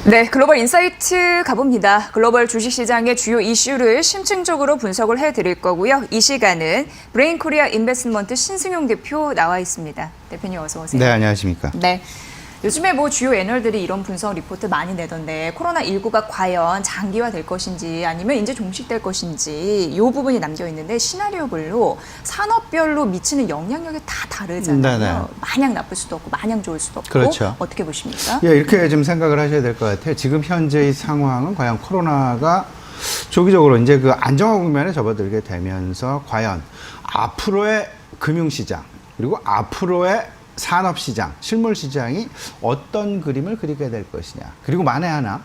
네, 글로벌 인사이트 가봅니다. 글로벌 주식시장의 주요 이슈를 심층적으로 분석을 해드릴 거고요. 이 시간은 브레인코리아 인베스트먼트 신승용 대표 나와 있습니다. 대표님 어서 오세요. 네, 안녕하십니까. 네. 요즘에 주요 애널들이 이런 분석 리포트 많이 내던데 코로나19가 과연 장기화될 것인지 아니면 이제 종식될 것인지 이 부분이 남겨 있는데 시나리오별로 산업별로 미치는 영향력이 다 다르잖아요. 네네. 마냥 나쁠 수도 없고 마냥 좋을 수도 없고. 그렇죠. 어떻게 보십니까? 예, 이렇게 좀 생각을 하셔야 될 것 같아요. 지금 현재의 상황은 과연 코로나가 조기적으로 이제 그 안정화 국면에 접어들게 되면서 과연 앞으로의 금융시장 그리고 앞으로의 산업시장, 실물시장이 어떤 그림을 그리게 될 것이냐. 그리고 만에 하나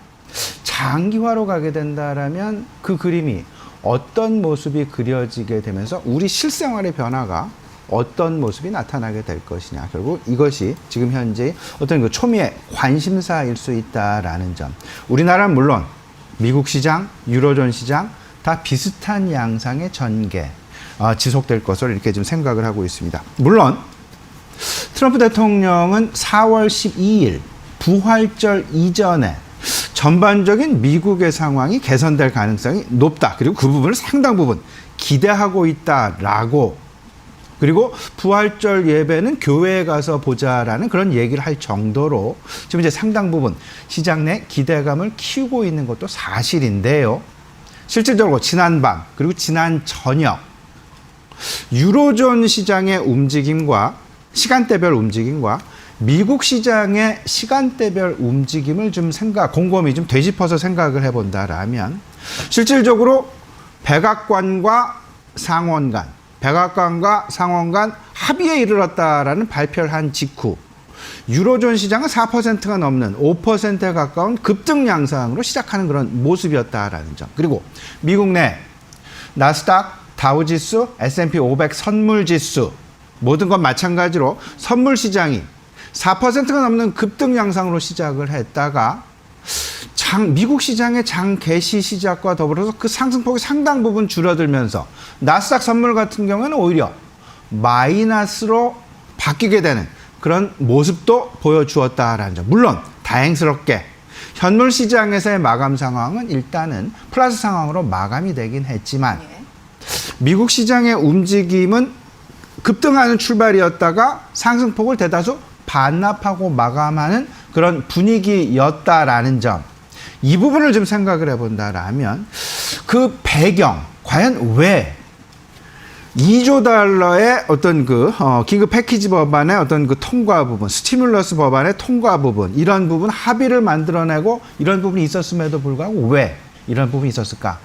장기화로 가게 된다라면 그 그림이 어떤 모습이 그려지게 되면서 우리 실생활의 변화가 어떤 모습이 나타나게 될 것이냐. 결국 이것이 지금 현재 어떤 그 초미의 관심사일 수 있다라는 점. 우리나라는 물론 미국 시장, 유로존 시장 다 비슷한 양상의 전개 지속될 것으로 이렇게 좀 생각을 하고 있습니다. 물론 트럼프 대통령은 4월 12일 부활절 이전에 전반적인 미국의 상황이 개선될 가능성이 높다. 그리고 그 부분을 상당 부분 기대하고 있다라고, 그리고 부활절 예배는 교회에 가서 보자라는 그런 얘기를 할 정도로 지금 이제 상당 부분 시장 내 기대감을 키우고 있는 것도 사실인데요. 실질적으로 지난 밤 그리고 지난 저녁 유로존 시장의 움직임과 시간대별 움직임과 미국 시장의 시간대별 움직임을 좀 곰곰이 좀 되짚어서 생각을 해본다라면 실질적으로 백악관과 상원 간 합의에 이르렀다라는 발표를 한 직후 유로존 시장은 4%가 넘는 5%에 가까운 급등 양상으로 시작하는 그런 모습이었다라는 점. 그리고 미국 내 나스닥, 다우지수, S&P 500 선물지수 모든 건 마찬가지로 선물 시장이 4%가 넘는 급등 양상으로 시작을 했다가 미국 시장의 장 개시 시작과 더불어서 그 상승폭이 상당 부분 줄어들면서 나스닥 선물 같은 경우에는 오히려 마이너스로 바뀌게 되는 그런 모습도 보여주었다라는 점. 물론 다행스럽게 현물 시장에서의 마감 상황은 일단은 플러스 상황으로 마감이 되긴 했지만 미국 시장의 움직임은 급등하는 출발이었다가 상승폭을 대다수 반납하고 마감하는 그런 분위기였다라는 점. 이 부분을 좀 생각을 해본다라면 그 배경, 과연 왜 2조 달러의 어떤 긴급 패키지 법안의 어떤 그 통과 부분, 스티뮬러스 법안의 통과 부분, 이런 부분 합의를 만들어내고 이런 부분이 있었음에도 불구하고 왜 이런 부분이 있었을까?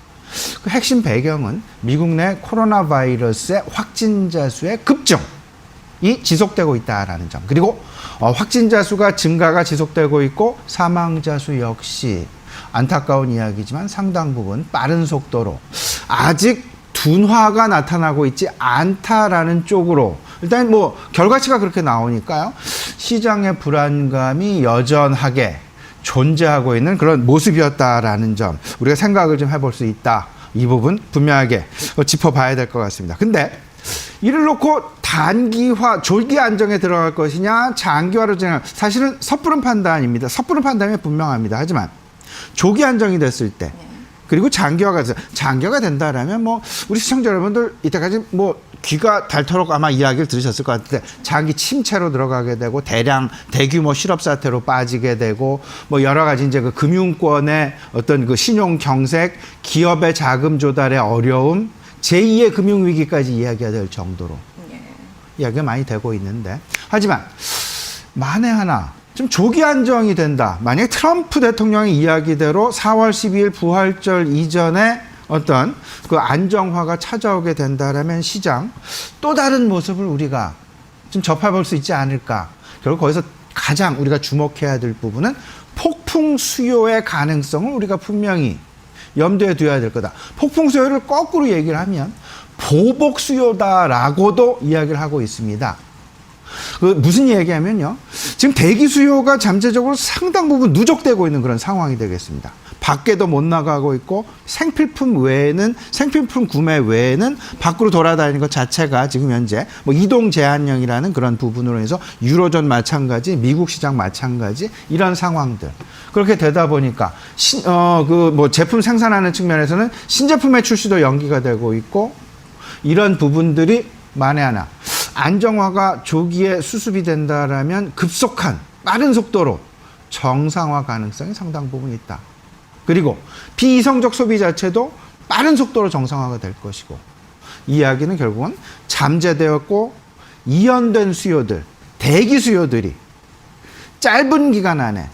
그 핵심 배경은 미국 내 코로나 바이러스의 확진자 수의 급증이 지속되고 있다라는 점. 그리고 확진자 수가 증가가 지속되고 있고 사망자 수 역시 안타까운 이야기지만 상당 부분 빠른 속도로 아직 둔화가 나타나고 있지 않다라는 쪽으로 일단 결과치가 그렇게 나오니까요. 시장의 불안감이 여전하게 존재하고 있는 그런 모습이었다라는 점, 우리가 생각을 좀 해볼 수 있다. 이 부분 분명하게 짚어봐야 될 것 같습니다. 근데 이를 놓고 단기화, 조기 안정에 들어갈 것이냐, 장기화로 진행, 사실은 섣부른 판단입니다. 섣부른 판단이 분명합니다. 하지만 조기 안정이 됐을 때, 그리고 장기화가 된다라면 우리 시청자 여러분들 이때까지 귀가 닳도록 아마 이야기를 들으셨을 것 같은데 장기 침체로 들어가게 되고 대규모 실업 사태로 빠지게 되고 여러 가지 이제 그 금융권의 어떤 그 신용 경색, 기업의 자금 조달의 어려움, 제2의 금융 위기까지 이야기가 될 정도로 이야기가 많이 되고 있는데, 하지만 만에 하나 좀 조기 안정이 된다. 만약에 트럼프 대통령의 이야기대로 4월 12일 부활절 이전에 어떤 그 안정화가 찾아오게 된다라면 시장 또 다른 모습을 우리가 좀 접해볼 수 있지 않을까. 결국 거기서 가장 우리가 주목해야 될 부분은 폭풍 수요의 가능성을 우리가 분명히 염두에 두어야 될 거다. 폭풍 수요를 거꾸로 얘기를 하면 보복 수요다라고도 이야기를 하고 있습니다. 그 무슨 얘기하면요. 지금 대기 수요가 잠재적으로 상당 부분 누적되고 있는 그런 상황이 되겠습니다. 밖에도 못 나가고 있고 생필품 구매 외에는 밖으로 돌아다니는 것 자체가 지금 현재 뭐 이동 제한령이라는 그런 부분으로 해서 유로존 마찬가지, 미국 시장 마찬가지 이런 상황들. 그렇게 되다 보니까 제품 생산하는 측면에서는 신제품의 출시도 연기가 되고 있고 이런 부분들이 만에 하나 안정화가 조기에 수습이 된다라면 급속한 빠른 속도로 정상화 가능성이 상당 부분 있다. 그리고 비이성적 소비 자체도 빠른 속도로 정상화가 될 것이고 이 이야기는 결국은 잠재되었고 이연된 수요들, 대기 수요들이 짧은 기간 안에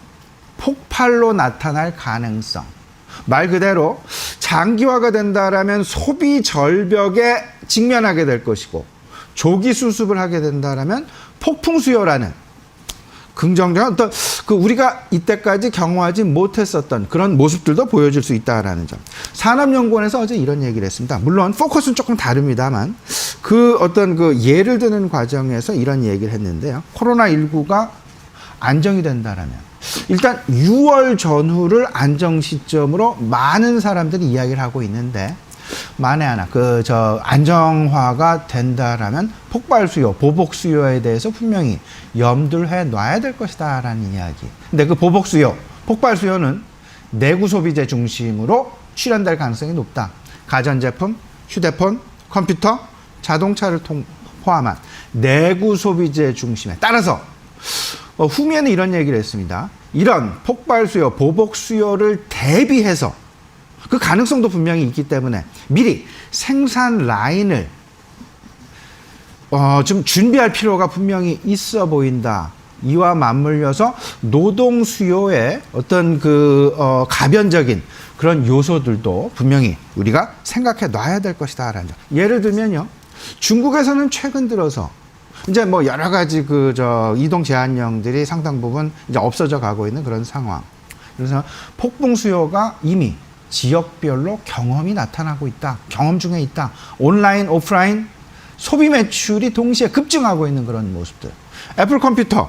폭발로 나타날 가능성. 말 그대로 장기화가 된다라면 소비 절벽에 직면하게 될 것이고 조기 수습을 하게 된다라면 폭풍 수요라는 긍정적인 어떤 우리가 이때까지 경험하지 못했었던 그런 모습들도 보여줄 수 있다라는 점. 산업연구원에서 어제 이런 얘기를 했습니다. 물론 포커스는 조금 다릅니다만 예를 드는 과정에서 이런 얘기를 했는데요. 코로나19가 안정이 된다라면 일단 6월 전후를 안정 시점으로 많은 사람들이 이야기를 하고 있는데 만에 하나 안정화가 된다라면 폭발 수요, 보복 수요에 대해서 분명히 염두를 해 놔야 될 것이다라는 이야기. 근데 그 보복 수요, 폭발 수요는 내구 소비재 중심으로 실현될 가능성이 높다. 가전제품, 휴대폰, 컴퓨터, 자동차를 포함한 내구 소비재 중심에 따라서 후미에는 이런 얘기를 했습니다. 이런 폭발 수요, 보복 수요를 대비해서 그 가능성도 분명히 있기 때문에 미리 생산 라인을 좀 준비할 필요가 분명히 있어 보인다. 이와 맞물려서 노동 수요의 가변적인 그런 요소들도 분명히 우리가 생각해 놔야 될 것이다라는 점. 예를 들면요. 중국에서는 최근 들어서 이제 뭐 여러 가지 이동 제한령들이 상당 부분 이제 없어져 가고 있는 그런 상황. 그래서 폭풍 수요가 이미 지역별로 경험이 나타나고 있다. 경험 중에 있다. 온라인, 오프라인 소비 매출이 동시에 급증하고 있는 그런 모습들. 애플 컴퓨터.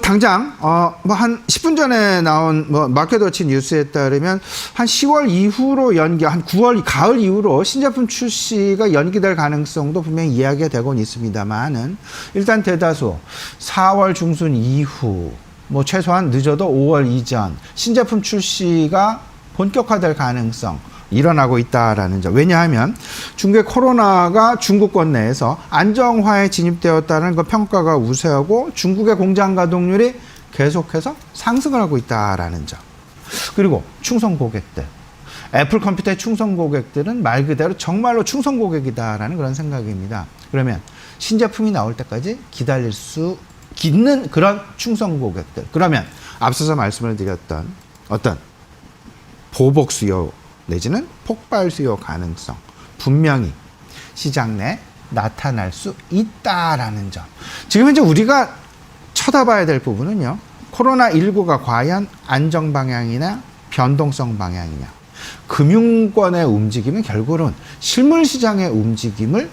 당장 한 10분 전에 나온 마켓워치 뉴스에 따르면 한 10월 이후로 한 9월 가을 이후로 신제품 출시가 연기될 가능성도 분명히 이야기가 되곤 있습니다만은 일단 대다수 4월 중순 이후 최소한 늦어도 5월 이전 신제품 출시가 본격화될 가능성 일어나고 있다라는 점. 왜냐하면 중국의 코로나가 중국권 내에서 안정화에 진입되었다는 그 평가가 우세하고 중국의 공장 가동률이 계속해서 상승을 하고 있다라는 점. 그리고 충성 고객들. 애플 컴퓨터의 충성 고객들은 말 그대로 정말로 충성 고객이다라는 그런 생각입니다. 그러면 신제품이 나올 때까지 기다릴 수 있는 그런 충성 고객들. 그러면 앞서서 말씀을 드렸던 어떤 보복 수요 내지는 폭발 수요 가능성 분명히 시장 내 나타날 수 있다라는 점. 지금 현재 우리가 쳐다봐야 될 부분은요. 코로나19가 과연 안정 방향이나 변동성 방향이냐. 금융권의 움직임은 결국은 실물 시장의 움직임을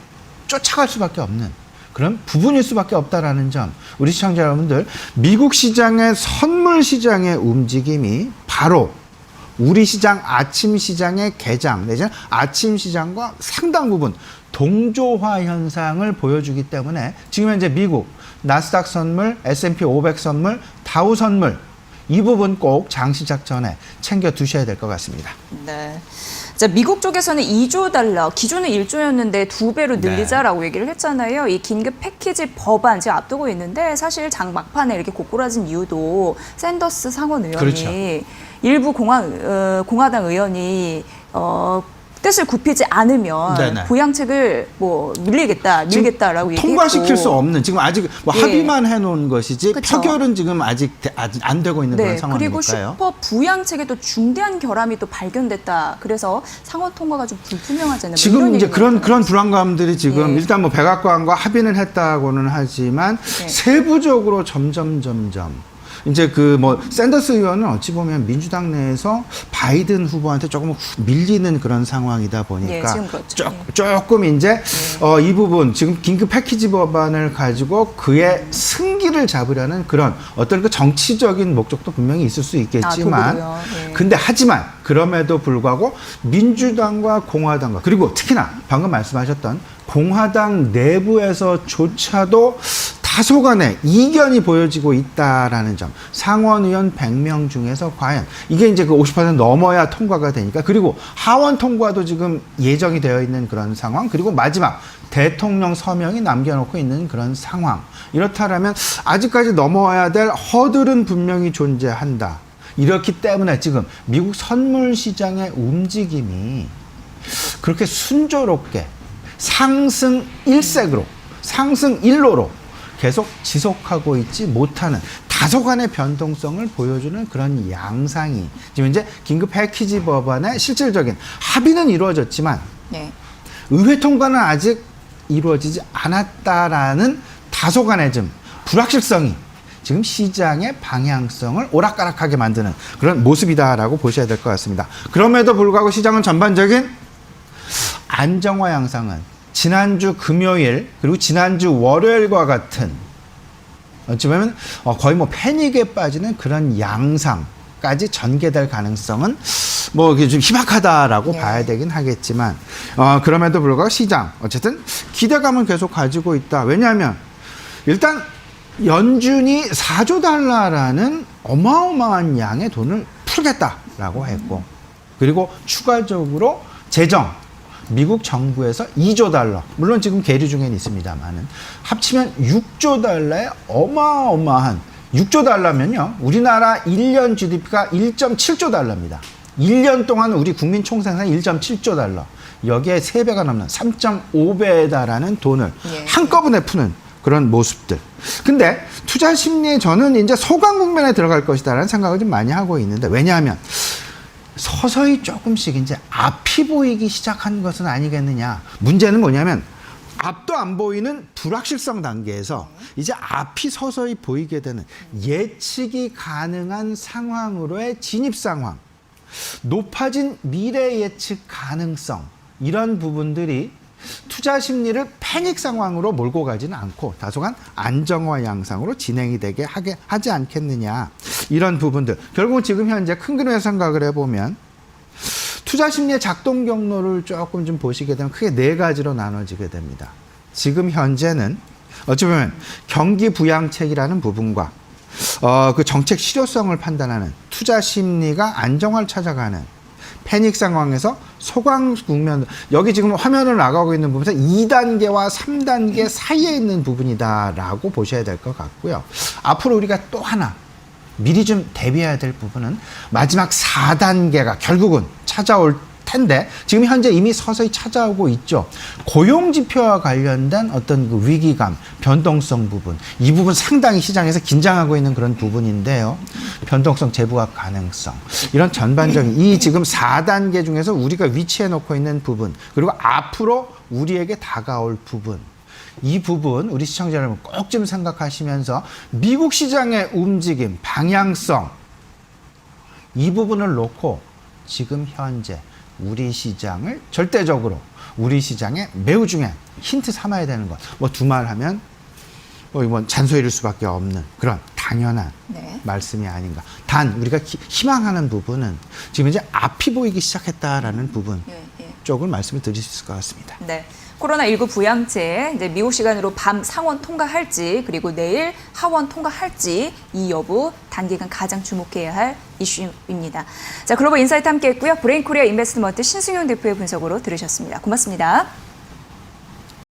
쫓아갈 수밖에 없는 그런 부분일 수밖에 없다라는 점. 우리 시청자 여러분들, 미국 시장의 선물 시장의 움직임이 바로 우리 시장 아침 시장의 개장 내지는 아침 시장과 상당 부분 동조화 현상을 보여주기 때문에 지금 현재 미국 나스닥 선물, S&P 500 선물, 다우 선물 이 부분 꼭 장 시작 전에 챙겨 두셔야 될 것 같습니다. 네. 자, 미국 쪽에서는 2조 달러, 기존은 1조였는데 2배로 늘리자라고 얘기를 했잖아요. 이 긴급 패키지 법안 지금 앞두고 있는데 사실 장 막판에 이렇게 고꾸라진 이유도 샌더스 상원 의원이 그렇죠. 일부 공화당 의원이 뜻을 굽히지 않으면 네네. 부양책을 밀겠다라고 얘기했고 통과시킬 수 없는 지금 아직 예. 합의만 해놓은 것이지 그쵸. 표결은 지금 아직 안 되고 있는 그런 상황이니까요. 그리고 슈퍼 부양책에 또 중대한 결함이 또 발견됐다. 그래서 상원 통과가 좀 불투명하잖아요. 지금 이제 그런 불안감들이 지금 일단 백악관과 합의는 했다고는 하지만 네. 세부적으로 점점 이제 그 뭐 샌더스 의원은 어찌 보면 민주당 내에서 바이든 후보한테 조금 밀리는 그런 상황이다 보니까 예, 지금 그렇죠. 조금 이제 이 부분 지금 긴급 패키지 법안을 가지고 그의 승기를 잡으려는 그런 어떤 그 정치적인 목적도 분명히 있을 수 있겠지만 도구로요. 예. 근데 하지만 그럼에도 불구하고 민주당과 공화당과 그리고 특히나 방금 말씀하셨던 공화당 내부에서조차도 다소간의 이견이 보여지고 있다라는 점. 상원 의원 100명 중에서 과연 이게 이제 그 50% 넘어야 통과가 되니까 그리고 하원 통과도 지금 예정이 되어 있는 그런 상황 그리고 마지막 대통령 서명이 남겨놓고 있는 그런 상황. 이렇다라면 아직까지 넘어와야 될 허들은 분명히 존재한다. 이렇기 때문에 지금 미국 선물 시장의 움직임이 그렇게 순조롭게 상승 일색으로 상승 일로로 계속 지속하고 있지 못하는 다소간의 변동성을 보여주는 그런 양상이 지금 이제 긴급 패키지 법안의 실질적인 합의는 이루어졌지만 네. 의회 통과는 아직 이루어지지 않았다라는 다소간의 좀 불확실성이 지금 시장의 방향성을 오락가락하게 만드는 그런 모습이다라고 보셔야 될 것 같습니다. 그럼에도 불구하고 시장은 전반적인 안정화 양상은 지난주 금요일 그리고 지난주 월요일과 같은 어찌 보면 거의 뭐 패닉에 빠지는 그런 양상까지 전개될 가능성은 뭐 좀 희박하다라고 예. 봐야 되긴 하겠지만 그럼에도 불구하고 시장 어쨌든 기대감은 계속 가지고 있다. 왜냐하면 일단 연준이 4조 달러라는 어마어마한 양의 돈을 풀겠다라고 했고 그리고 추가적으로 재정 미국 정부에서 2조 달러 물론 지금 계류 중에는 있습니다만은 합치면 6조 달러의 어마어마한 6조 달러면요 우리나라 1년 GDP가 1.7조 달러입니다. 1년 동안 우리 국민 총생산 1.7조 달러 여기에 3배가 넘는 3.5배에 달하는 돈을 예. 한꺼번에 푸는 그런 모습들. 근데 투자 심리에 저는 이제 소강 국면에 들어갈 것이다라는 생각을 좀 많이 하고 있는데 왜냐하면 서서히 조금씩 이제 앞이 보이기 시작한 것은 아니겠느냐. 문제는 뭐냐면 앞도 안 보이는 불확실성 단계에서 이제 앞이 서서히 보이게 되는 예측이 가능한 상황으로의 진입 상황, 높아진 미래 예측 가능성 이런 부분들이 투자 심리를 패닉 상황으로 몰고 가지는 않고 다소간 안정화 양상으로 진행이 되게 하지 않겠느냐. 이런 부분들. 결국은 지금 현재 큰 그림에서 생각을 해보면 투자 심리의 작동 경로를 조금 좀 보시게 되면 크게 4가지로 나눠지게 됩니다. 지금 현재는 어찌 보면 경기 부양책이라는 부분과 그 정책 실효성을 판단하는 투자 심리가 안정화를 찾아가는 패닉 상황에서 소강 국면 여기 지금 화면을 나가고 있는 부분에서 2단계와 3단계 사이에 있는 부분이다라고 보셔야 될 것 같고요. 앞으로 우리가 또 하나 미리 좀 대비해야 될 부분은 마지막 4단계가 결국은 찾아올 텐데 지금 현재 이미 서서히 찾아오고 있죠. 고용 지표와 관련된 어떤 그 위기감, 변동성 부분, 이 부분 상당히 시장에서 긴장하고 있는 그런 부분인데요. 변동성 재부각 가능성, 이런 전반적인 이 지금 4단계 중에서 우리가 위치해 놓고 있는 부분, 그리고 앞으로 우리에게 다가올 부분, 이 부분 우리 시청자 여러분 꼭 좀 생각하시면서 미국 시장의 움직임, 방향성 이 부분을 놓고 지금 현재 우리 시장을 절대적으로 우리 시장에 매우 중요한 힌트 삼아야 되는 것. 뭐 두 말 하면 뭐 이건 잔소리일 수밖에 없는 그런 당연한 네. 말씀이 아닌가. 단 우리가 희망하는 부분은 지금 이제 앞이 보이기 시작했다라는 부분 예, 예. 쪽을 말씀을 드릴 수 있을 것 같습니다. 네. 코로나19 부양제 이제 미국 시간으로 밤 상원 통과할지 그리고 내일 하원 통과할지 이 여부 단기간 가장 주목해야 할 이슈입니다. 자, 글로벌 인사이트 함께했고요. 브레인코리아 인베스트먼트 신승용 대표의 분석으로 들으셨습니다. 고맙습니다.